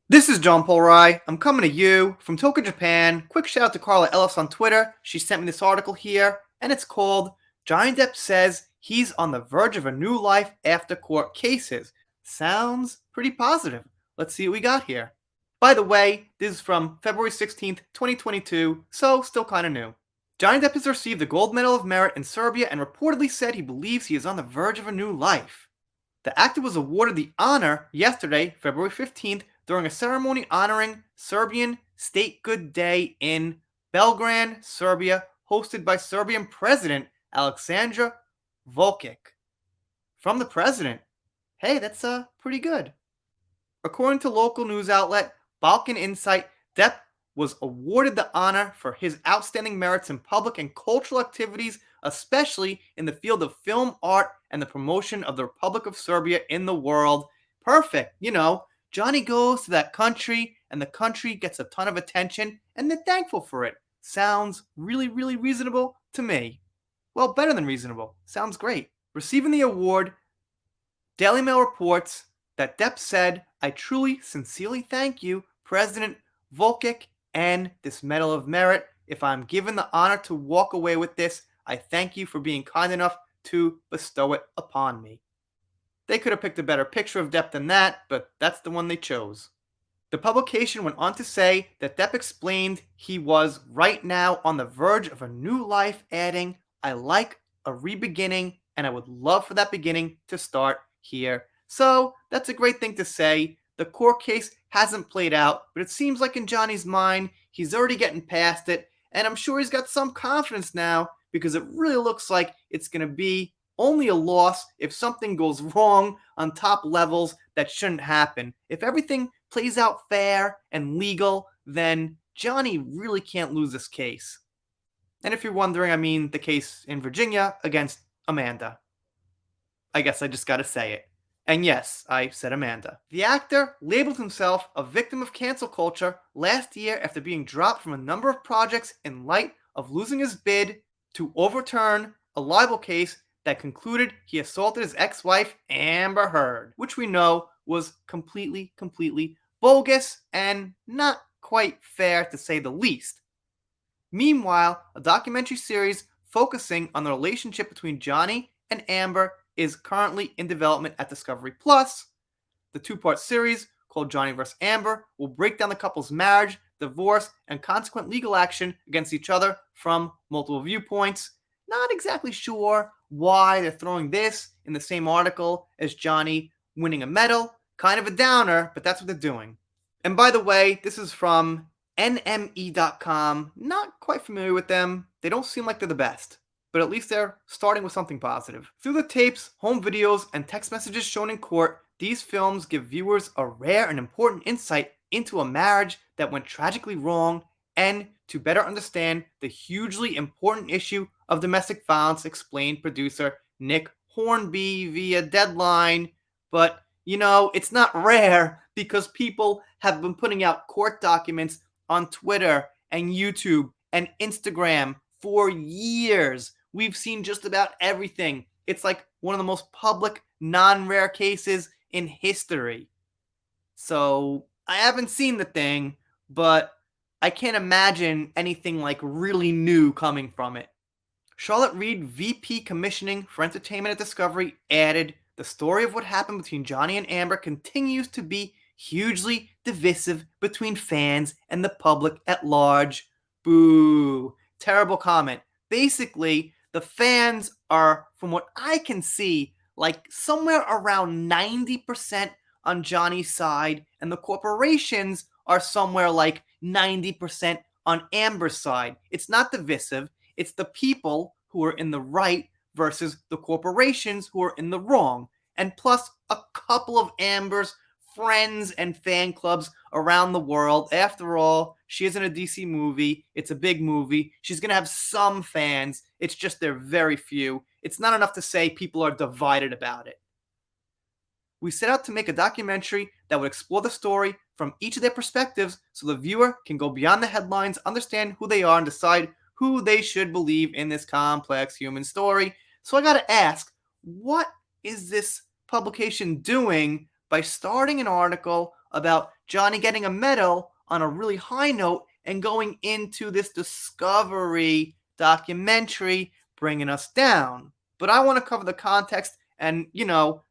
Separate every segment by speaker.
Speaker 1: This is John Polrai. I'm coming to you from Tokyo, Japan. Quick shout out to Carla Ellis on Twitter. She sent me this article here, and it's called Johnny Depp Says He's on the Verge of a New Life After Court Cases. Sounds pretty positive. Let's see what we got here. By the way, this is from February 16th, 2022, so still kind of new. Johnny Depp has received the Gold Medal of Merit in Serbia and reportedly said he believes he is on the verge of a new life. The actor was awarded the honor yesterday, February 15th, during a ceremony honoring Serbian Statehood Day in Belgrade, Serbia, hosted by Serbian President Aleksandar Vučić. From the president. Hey, that's pretty good. According to local news outlet Balkan Insight, Depp was awarded the honor for his outstanding merits in public and cultural activities, especially in the field of film art and the promotion of the Republic of Serbia in the world. Perfect. Johnny goes to that country and the country gets a ton of attention and they're thankful for it. Sounds really, really reasonable to me. Well, better than reasonable. Sounds great. Receiving the award, Daily Mail reports that Depp said, "I truly, sincerely thank you, President Vučić, and this Medal of Merit. If I'm given the honor to walk away with this, I thank you for being kind enough to bestow it upon me." They could have picked a better picture of Depp than that, but that's the one they chose. The publication went on to say that Depp explained he was right now on the verge of a new life, adding, "I like a re-beginning, and I would love for that beginning to start here." So that's a great thing to say. The court case hasn't played out, but it seems like in Johnny's mind, he's already getting past it, and I'm sure he's got some confidence now because it really looks like it's going to be only a loss if something goes wrong on top levels that shouldn't happen. If everything plays out fair and legal, then Johnny really can't lose this case. And if you're wondering, I mean the case in Virginia against Amanda. I guess I just gotta say it. And yes, I said Amanda. The actor labeled himself a victim of cancel culture last year after being dropped from a number of projects in light of losing his bid to overturn a libel case that concluded he assaulted his ex-wife Amber Heard, which we know was completely bogus and not quite fair to say the least. Meanwhile, a documentary series focusing on the relationship between Johnny and Amber is currently in development at Discovery Plus. The two-part series, called Johnny vs. Amber, will break down the couple's marriage, divorce, and consequent legal action against each other from multiple viewpoints. Not exactly sure why they're throwing this in the same article as Johnny winning a medal. Kind of a downer, but that's what they're doing. And by the way, this is from NME.com. Not quite familiar with them. They don't seem like they're the best, but at least they're starting with something positive. Through the tapes, home videos, and text messages shown in court, these films give viewers a rare and important insight into a marriage that went tragically wrong and to better understand the hugely important issue of domestic violence, explained producer Nick Hornby via Deadline. But, it's not rare because people have been putting out court documents on Twitter and YouTube and Instagram for years. We've seen just about everything. It's like one of the most public, non-rare cases in history. So I haven't seen the thing, but I can't imagine anything like really new coming from it. Charlotte Reed, VP Commissioning for Entertainment at Discovery, added, "The story of what happened between Johnny and Amber continues to be hugely divisive between fans and the public at large." Boo. Terrible comment. Basically, the fans are, from what I can see, like somewhere around 90% on Johnny's side, and the corporations are somewhere like 90% on Amber's side. It's not divisive. It's the people who are in the right versus the corporations who are in the wrong. And plus a couple of Amber's friends and fan clubs around the world. After all, she is in a DC movie. It's a big movie. She's going to have some fans. It's just they're very few. It's not enough to say people are divided about it. We set out to make a documentary that would explore the story from each of their perspectives so the viewer can go beyond the headlines, understand who they are, and decide who they should believe in this complex human story. So I gotta ask, what is this publication doing by starting an article about Johnny getting a medal on a really high note and going into this discovery documentary bringing us down. But I want to cover the context and,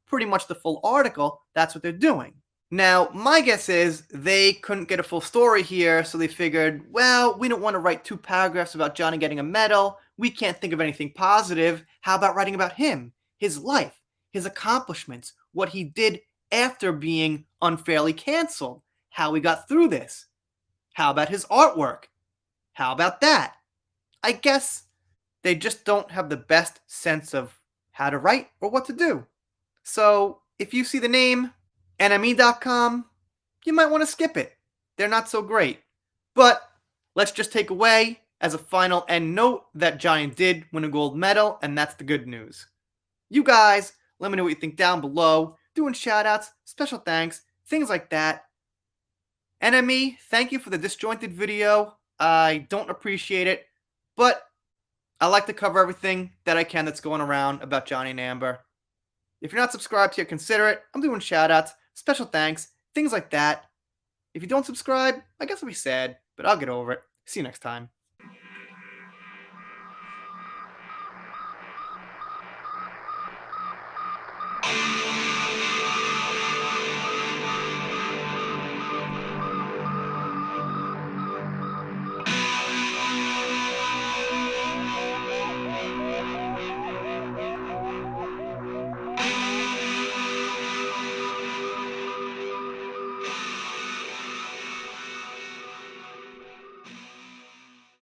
Speaker 1: pretty much the full article. That's what they're doing. Now, my guess is they couldn't get a full story here, so they figured, well, we don't want to write 2 paragraphs about Johnny getting a medal. We can't think of anything positive. How about writing about him, his life, his accomplishments, what he did after being unfairly canceled, how he got through this? How about his artwork? How about that? I guess they just don't have the best sense of how to write or what to do. So, if you see the name NME.com, you might want to skip it. They're not so great. But let's just take away as a final end note that Johnny did win a gold medal, and that's the good news. You guys, let me know what you think down below. Doing shoutouts, special thanks, things like that. NME, thank you for the disjointed video. I don't appreciate it, but I like to cover everything that I can that's going around about Johnny and Amber. If you're not subscribed here, consider it. I'm doing shoutouts, special thanks, things like that. If you don't subscribe, I guess I'll be sad, but I'll get over it. See you next time.